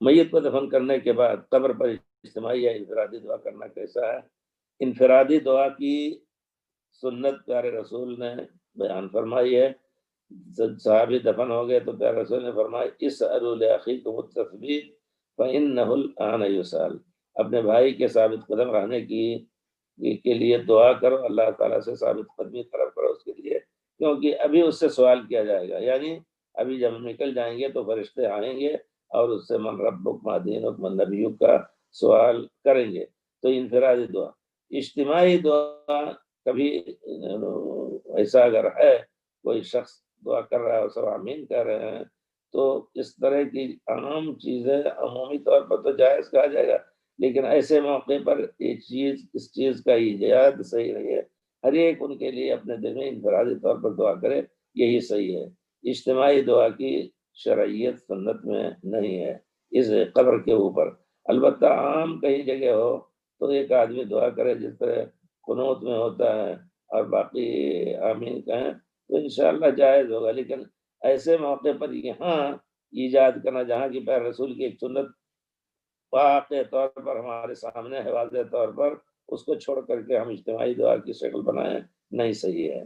میت کو دفن کرنے کے بعد قبر پر اجتماعی یا انفرادی دعا کرنا کیسا ہے؟ انفرادی دعا کی سنت پیارے رسول نے بیان فرمائی ہے. صحابی دفن ہو گئے تو پیارے رسول نے فرمایا اسألوا لأخیکم التثبیت فإنہ الآن یسأل. اپنے بھائی کے ثابت قدم رہنے کے لیے دعا کرو، اللہ تعالیٰ سے ثابت قدمی طلب کرو اس کے لیے، کیونکہ ابھی اس سے سوال کیا جائے گا. یعنی ابھی جب نکل جائیں گے تو فرشتے آئیں گے اور اس سے من ربک ما دینک من نبیک کا سوال کریں گے. تو انفرادی دعا. اجتماعی دعا کبھی ایسا اگر ہے کوئی شخص دعا کر رہا ہے اور سب آمین کر رہے ہیں تو اس طرح کی عام چیزیں عمومی طور پر تو جائز کہا جائے گا، لیکن ایسے موقع پر اس چیز کا ایجاد صحیح نہیں ہے. ہر ایک ان کے لیے اپنے دل میں انفرادی طور پر دعا کرے، یہی صحیح ہے. اجتماعی دعا کی شرعیت سنت میں نہیں ہے اس قبر کے اوپر. البتہ عام کہیں جگہ ہو تو ایک آدمی دعا کرے جس طرح قنوت میں ہوتا ہے اور باقی آمین کہیں تو انشاءاللہ جائز ہوگا. لیکن ایسے موقع پر یہاں ایجاد کرنا جہاں کی پیر رسول کی ایک سنت واقع طور پر ہمارے سامنے ہے، واضح طور پر، اس کو چھوڑ کر کے ہم اجتماعی دعا کی شکل بنائیں، نہیں صحیح ہے.